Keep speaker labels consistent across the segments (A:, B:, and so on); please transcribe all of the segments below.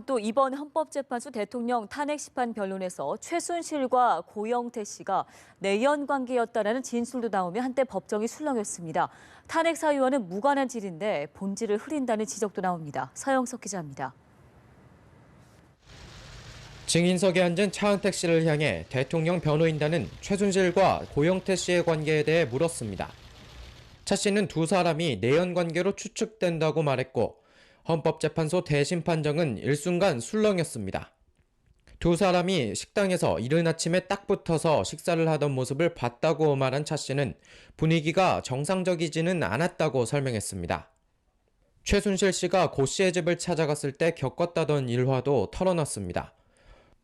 A: 또 이번 헌법재판소 대통령 탄핵 심판 변론에서 최순실과 고영태 씨가 내연 관계였다라는 진술도 나오며 한때 법정이 술렁였습니다. 탄핵 사유와는 무관한 질인데 본질을 흐린다는 지적도 나옵니다. 서영석 기자입니다.
B: 증인석에 앉은 차은택 씨를 향해 대통령 변호인단은 최순실과 고영태 씨의 관계에 대해 물었습니다. 차 씨는 두 사람이 내연 관계로 추측된다고 말했고 헌법재판소 대심판정은 일순간 술렁였습니다. 두 사람이 식당에서 이른 아침에 딱 붙어서 식사를 하던 모습을 봤다고 말한 차 씨는 분위기가 정상적이지는 않았다고 설명했습니다. 최순실 씨가 고 씨의 집을 찾아갔을 때 겪었다던 일화도 털어놨습니다.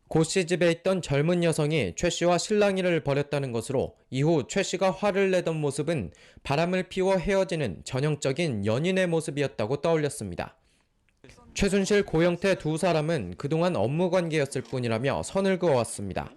B: 고 씨 집에 있던 젊은 여성이 최 씨와 실랑이를 벌였다는 것으로 이후 최 씨가 화를 내던 모습은 바람을 피워 헤어지는 전형적인 연인의 모습이었다고 떠올렸습니다. 최순실, 고영태 두 사람은 그동안 업무 관계였을 뿐이라며 선을 그어왔습니다.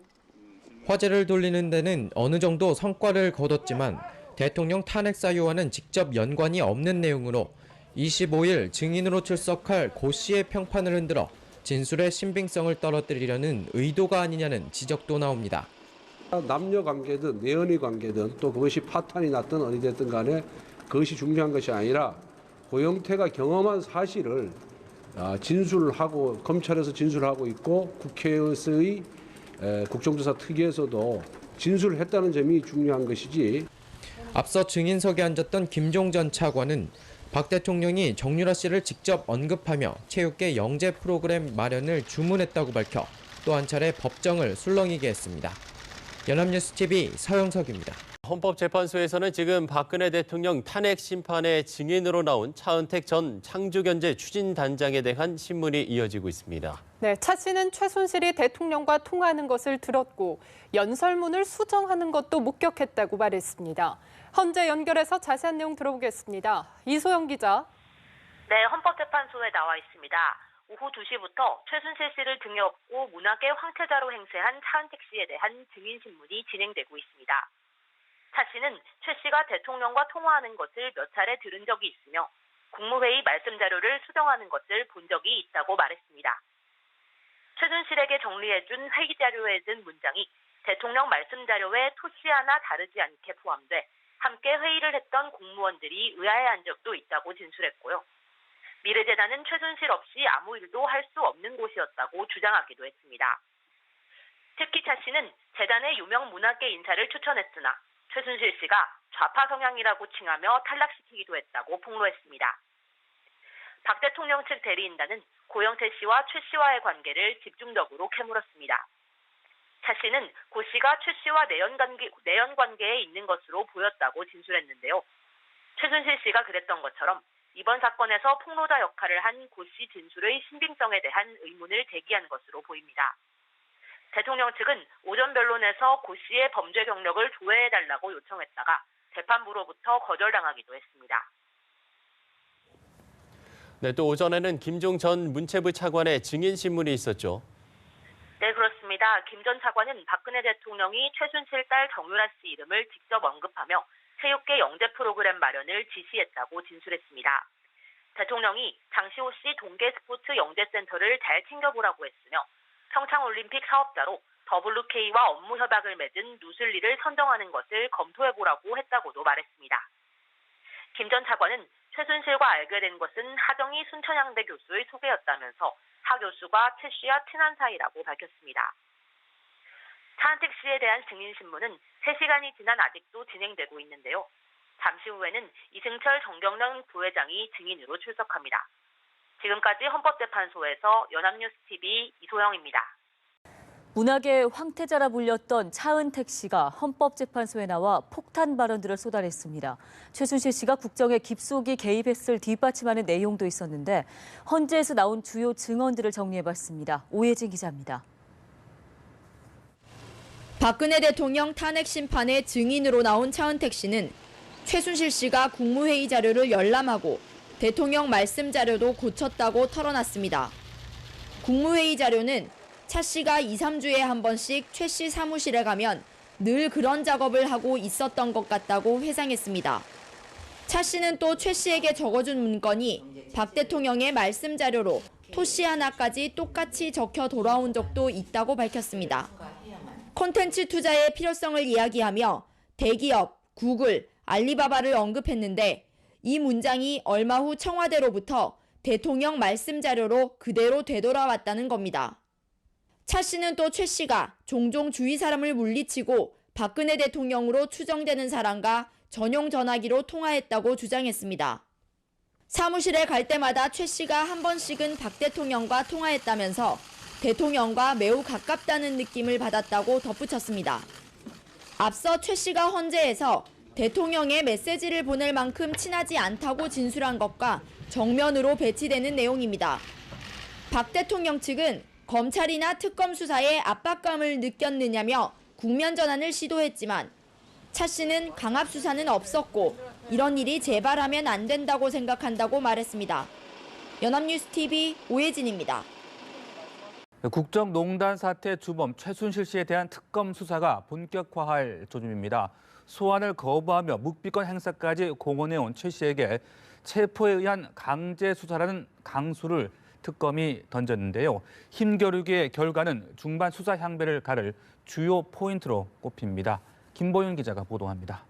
B: 화제를 돌리는 데는 어느 정도 성과를 거뒀지만 대통령 탄핵 사유와는 직접 연관이 없는 내용으로 25일 증인으로 출석할 고 씨의 평판을 흔들어 진술의 신빙성을 떨어뜨리려는 의도가 아니냐는 지적도 나옵니다.
C: 남녀 관계든 내연의 관계든 또 그것이 파탄이 났든 어디 됐든 간에 그것이 중요한 것이 아니라 고영태가 경험한 사실을 진술하고 검찰에서 진술하고 있고 국회에서의 국정조사 특위에서도 진술을 했다는 점이 중요한 것이지.
B: 앞서 증인석에 앉았던 김종 전 차관은 박 대통령이 정유라 씨를 직접 언급하며 체육계 영재 프로그램 마련을 주문했다고 밝혀 또 한 차례 법정을 술렁이게 했습니다. 연합뉴스TV 서영석입니다.
D: 헌법재판소에서는 지금 박근혜 대통령 탄핵 심판의 증인으로 나온 차은택 전 창조경제 추진단장에 대한 신문이 이어지고 있습니다.
E: 네, 차 씨는 최순실이 대통령과 통화하는 것을 들었고 연설문을 수정하는 것도 목격했다고 말했습니다. 현재 연결해서 자세한 내용 들어보겠습니다. 이소영 기자.
F: 네, 헌법재판소에 나와 있습니다. 오후 2시부터 최순실 씨를 등에 업고 문학의 황태자로 행세한 차은택 씨에 대한 증인 신문이 진행되고 있습니다. 차 씨는 최 씨가 대통령과 통화하는 것을 몇 차례 들은 적이 있으며 국무회의 말씀 자료를 수정하는 것을 본 적이 있다고 말했습니다. 최순실에게 정리해준 회의 자료에 든 문장이 대통령 말씀 자료에 토시 하나 다르지 않게 포함돼 함께 회의를 했던 공무원들이 의아해한 적도 있다고 진술했고요. 미래재단은 최순실 없이 아무 일도 할 수 없는 곳이었다고 주장하기도 했습니다. 특히 차 씨는 재단의 유명 문학계 인사를 추천했으나 최순실 씨가 좌파 성향이라고 칭하며 탈락시키기도 했다고 폭로했습니다. 박 대통령 측 대리인단은 고영태 씨와 최 씨와의 관계를 집중적으로 캐물었습니다. 차 씨는 고 씨가 최 씨와 내연 관계에 있는 것으로 보였다고 진술했는데요. 최순실 씨가 그랬던 것처럼 이번 사건에서 폭로자 역할을 한 고 씨 진술의 신빙성에 대한 의문을 제기한 것으로 보입니다. 대통령 측은 오전 변론에서 고 씨의 범죄 경력을 조회해달라고 요청했다가 재판부로부터 거절당하기도 했습니다.
D: 네, 또 오전에는 김종 전 문체부 차관의 증인 신문이 있었죠.
F: 네, 그렇습니다. 김 전 차관은 박근혜 대통령이 최순실 딸 정유라 씨 이름을 직접 언급하며 체육계 영재 프로그램 마련을 지시했다고 진술했습니다. 대통령이 장시호 씨 동계 스포츠 영재센터를 잘 챙겨보라고 했으며 평창올림픽 사업자로 WK와 업무 협약을 맺은 누슬리를 선정하는 것을 검토해보라고 했다고도 말했습니다. 김 전 차관은 최순실과 알게 된 것은 하정희 순천향대 교수의 소개였다면서 하 교수가 최 씨와 친한 사이라고 밝혔습니다. 차은택 씨에 대한 증인신문은 3시간이 지난 아직도 진행되고 있는데요. 잠시 후에는 이승철 정경련 부회장이 증인으로 출석합니다. 지금까지 헌법재판소에서 연합뉴스TV 이소영입니다.
A: 문학의 황태자라 불렸던 차은택 씨가 헌법재판소에 나와 폭탄 발언들을 쏟아냈습니다. 최순실 씨가 국정에 깊숙이 개입했을 뒷받침하는 내용도 있었는데 헌재에서 나온 주요 증언들을 정리해봤습니다. 오예진 기자입니다.
G: 박근혜 대통령 탄핵 심판의 증인으로 나온 차은택 씨는 최순실 씨가 국무회의 자료를 열람하고 대통령 말씀 자료도 고쳤다고 털어놨습니다. 국무회의 자료는 차 씨가 2, 3주에 한 번씩 최 씨 사무실에 가면 늘 그런 작업을 하고 있었던 것 같다고 회상했습니다. 차 씨는 또 최 씨에게 적어준 문건이 박 대통령의 말씀 자료로 토씨 하나까지 똑같이 적혀 돌아온 적도 있다고 밝혔습니다. 콘텐츠 투자의 필요성을 이야기하며 대기업, 구글, 알리바바를 언급했는데 이 문장이 얼마 후 청와대로부터 대통령 말씀 자료로 그대로 되돌아왔다는 겁니다. 차 씨는 또 최 씨가 종종 주위 사람을 물리치고 박근혜 대통령으로 추정되는 사람과 전용 전화기로 통화했다고 주장했습니다. 사무실에 갈 때마다 최 씨가 한 번씩은 박 대통령과 통화했다면서 대통령과 매우 가깝다는 느낌을 받았다고 덧붙였습니다. 앞서 최 씨가 헌재에서 대통령의 메시지를 보낼 만큼 친하지 않다고 진술한 것과 정면으로 배치되는 내용입니다. 박 대통령 측은 검찰이나 특검 수사에 압박감을 느꼈느냐며 국면 전환을 시도했지만 차 씨는 강압 수사는 없었고 이런 일이 재발하면 안 된다고 생각한다고 말했습니다. 연합뉴스TV 오혜진입니다.
H: 국정농단 사태 주범 최순실 씨에 대한 특검 수사가 본격화할 조짐입니다. 소환을 거부하며 묵비권 행사까지 공언해온 최 씨에게 체포에 의한 강제 수사라는 강수를 특검이 던졌는데요. 힘겨루기의 결과는 중반 수사 향배를 가를 주요 포인트로 꼽힙니다. 김보윤 기자가 보도합니다.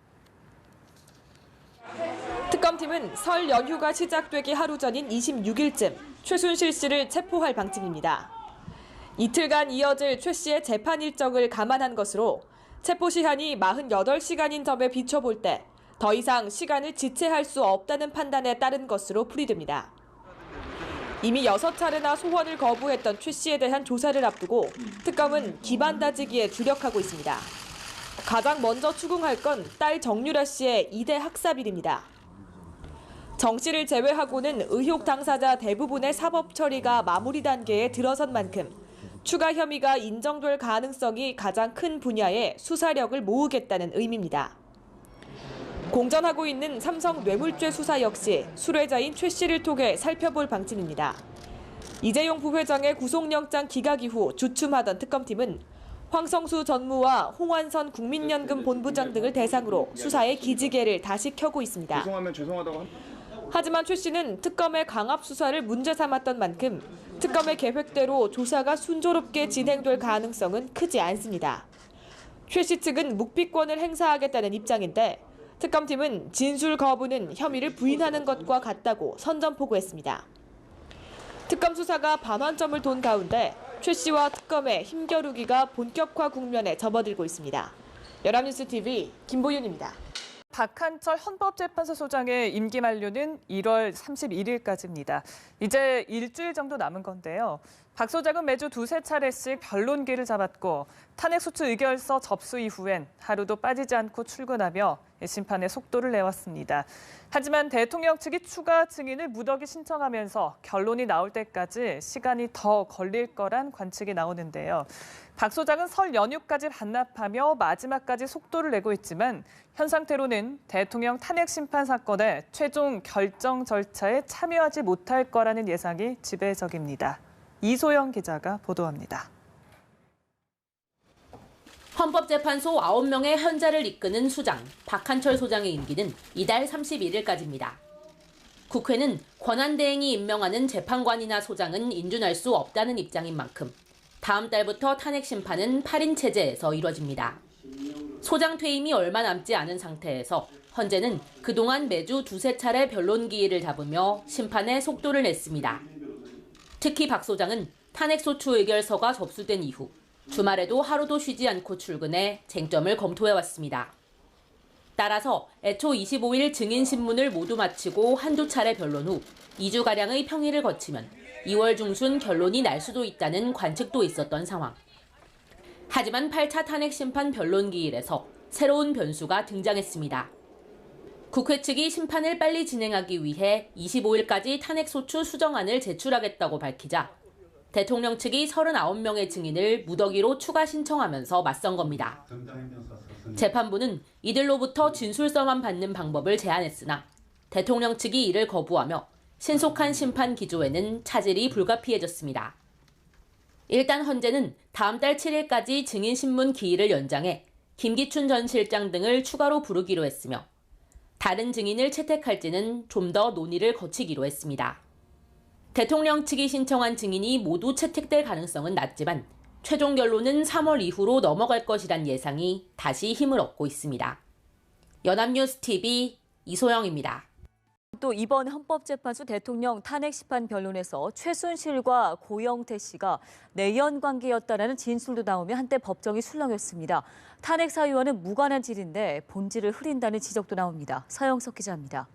I: 특검팀은 설 연휴가 시작되기 하루 전인 26일쯤 최순실 씨를 체포할 방침입니다. 이틀간 이어질 최 씨의 재판 일정을 감안한 것으로 체포 시한이 48시간인 점에 비춰볼 때 더 이상 시간을 지체할 수 없다는 판단에 따른 것으로 풀이됩니다. 이미 6차례나 소환을 거부했던 최 씨에 대한 조사를 앞두고 특검은 기반 다지기에 주력하고 있습니다. 가장 먼저 추궁할 건 딸 정유라 씨의 2대 학사비리입니다. 정 씨를 제외하고는 의혹 당사자 대부분의 사법 처리가 마무리 단계에 들어선 만큼 추가 혐의가 인정될 가능성이 가장 큰 분야에 수사력을 모으겠다는 의미입니다. 공전하고 있는 삼성 뇌물죄 수사 역시 수뢰자인 최 씨를 통해 살펴볼 방침입니다. 이재용 부회장의 구속영장 기각 이후 주춤하던 특검팀은 황성수 전무와 홍완선 국민연금 본부장 등을 대상으로 수사의 기지개를 다시 켜고 있습니다. 하지만 최 씨는 특검의 강압 수사를 문제 삼았던 만큼 특검의 계획대로 조사가 순조롭게 진행될 가능성은 크지 않습니다. 최 씨 측은 묵비권을 행사하겠다는 입장인데 특검팀은 진술 거부는 혐의를 부인하는 것과 같다고 선전포고했습니다. 특검 수사가 반환점을 돈 가운데 최 씨와 특검의 힘겨루기가 본격화 국면에 접어들고 있습니다. 연합뉴스TV 김보윤입니다.
J: 박한철 헌법재판소 소장의 임기 만료는 1월 31일까지입니다. 이제 일주일 정도 남은 건데요. 박 소장은 매주 두세 차례씩 변론기를 잡았고 탄핵소추 의결서 접수 이후엔 하루도 빠지지 않고 출근하며 심판의 속도를 내왔습니다. 하지만 대통령 측이 추가 증인을 무더기 신청하면서 결론이 나올 때까지 시간이 더 걸릴 거란 관측이 나오는데요. 박 소장은 설 연휴까지 반납하며 마지막까지 속도를 내고 있지만 현 상태로는 대통령 탄핵 심판 사건의 최종 결정 절차에 참여하지 못할 거라는 예상이 지배적입니다. 이소영 기자가 보도합니다.
K: 헌법재판소 9명의 현자를 이끄는 수장 박한철 소장의 임기는 이달 31일까지입니다. 국회는 권한대행이 임명하는 재판관이나 소장은 인준할 수 없다는 입장인 만큼 다음 달부터 탄핵 심판은 8인 체제에서 이뤄집니다. 소장 퇴임이 얼마 남지 않은 상태에서 헌재는 그동안 매주 두세 차례 변론 기일을 잡으며 심판에 속도를 냈습니다. 특히 박 소장은 탄핵소추 의결서가 접수된 이후 주말에도 하루도 쉬지 않고 출근해 쟁점을 검토해왔습니다. 따라서 애초 25일 증인신문을 모두 마치고 한두 차례 변론 후 2주가량의 평일을 거치면 2월 중순 결론이 날 수도 있다는 관측도 있었던 상황. 하지만 8차 탄핵 심판 변론 기일에서 새로운 변수가 등장했습니다. 국회 측이 심판을 빨리 진행하기 위해 25일까지 탄핵소추 수정안을 제출하겠다고 밝히자 대통령 측이 39명의 증인을 무더기로 추가 신청하면서 맞선 겁니다. 재판부는 이들로부터 진술서만 받는 방법을 제안했으나 대통령 측이 이를 거부하며 신속한 심판 기조에는 차질이 불가피해졌습니다. 일단 헌재는 다음 달 7일까지 증인신문 기일을 연장해 김기춘 전 실장 등을 추가로 부르기로 했으며 다른 증인을 채택할지는 좀 더 논의를 거치기로 했습니다. 대통령 측이 신청한 증인이 모두 채택될 가능성은 낮지만 최종 결론은 3월 이후로 넘어갈 것이란 예상이 다시 힘을 얻고 있습니다. 연합뉴스 TV 이소영입니다.
A: 또 이번 헌법재판소 대통령 탄핵 심판 변론에서 최순실과 고영태 씨가 내연 관계였다라는 진술도 나오며 한때 법정이 술렁였습니다. 탄핵 사유와는 무관한 질인데 본질을 흐린다는 지적도 나옵니다. 서영석 기자입니다.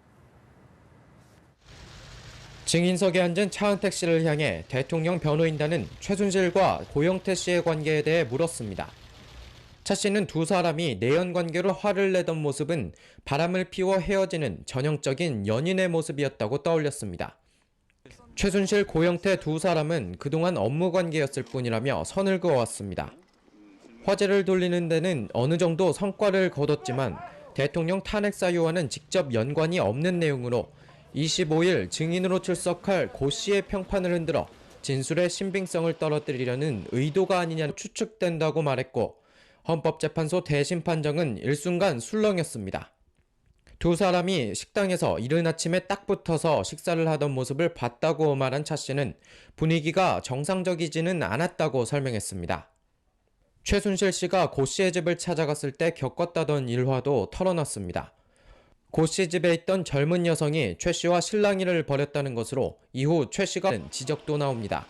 B: 증인석에 앉은 차은택 씨를 향해 대통령 변호인단은 최순실과 고영태 씨의 관계에 대해 물었습니다. 차 씨는 두 사람이 내연 관계로 화를 내던 모습은 바람을 피워 헤어지는 전형적인 연인의 모습이었다고 떠올렸습니다. 최순실, 고영태 두 사람은 그동안 업무 관계였을 뿐이라며 선을 그어왔습니다. 화제를 돌리는 데는 어느 정도 성과를 거뒀지만 대통령 탄핵 사유와는 직접 연관이 없는 내용으로 25일 증인으로 출석할 고 씨의 평판을 흔들어 진술의 신빙성을 떨어뜨리려는 의도가 아니냐는 추측된다고 말했고 헌법재판소 대심판정은 일순간 술렁였습니다. 두 사람이 식당에서 이른 아침에 딱 붙어서 식사를 하던 모습을 봤다고 말한 차 씨는 분위기가 정상적이지는 않았다고 설명했습니다. 최순실 씨가 고 씨의 집을 찾아갔을 때 겪었다던 일화도 털어놨습니다. 고 씨 집에 있던 젊은 여성이 최 씨와 실랑이를 벌였다는 것으로 이후 최 씨가 지적도 나옵니다.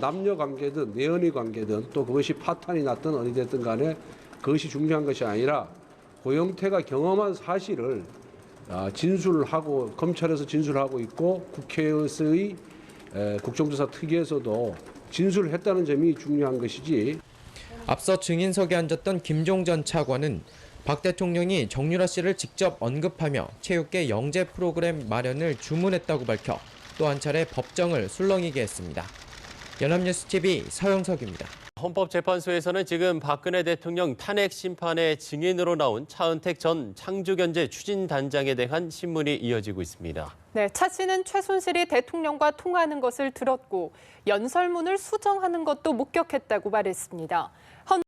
C: 남녀 관계든 내연의 관계든 또 그것이 파탄이 났든 어디 됐든 간에 그것이 중요한 것이 아니라 고영태가 경험한 사실을 진술을 하고 검찰에서 진술하고 있고 국회에서의 국정조사 특위에서도 진술을 했다는 점이 중요한 것이지.
B: 앞서 증인석에 앉았던 김종 전 차관은 박 대통령이 정유라 씨를 직접 언급하며 체육계 영재 프로그램 마련을 주문했다고 밝혀 또 한 차례 법정을 술렁이게 했습니다. 연합뉴스 TV 서영석입니다.
D: 헌법재판소에서는 지금 박근혜 대통령 탄핵 심판의 증인으로 나온 차은택 전 창조경제 추진단장에 대한 신문이 이어지고 있습니다.
E: 네, 차 씨는 최순실이 대통령과 통화하는 것을 들었고 연설문을 수정하는 것도 목격했다고 말했습니다.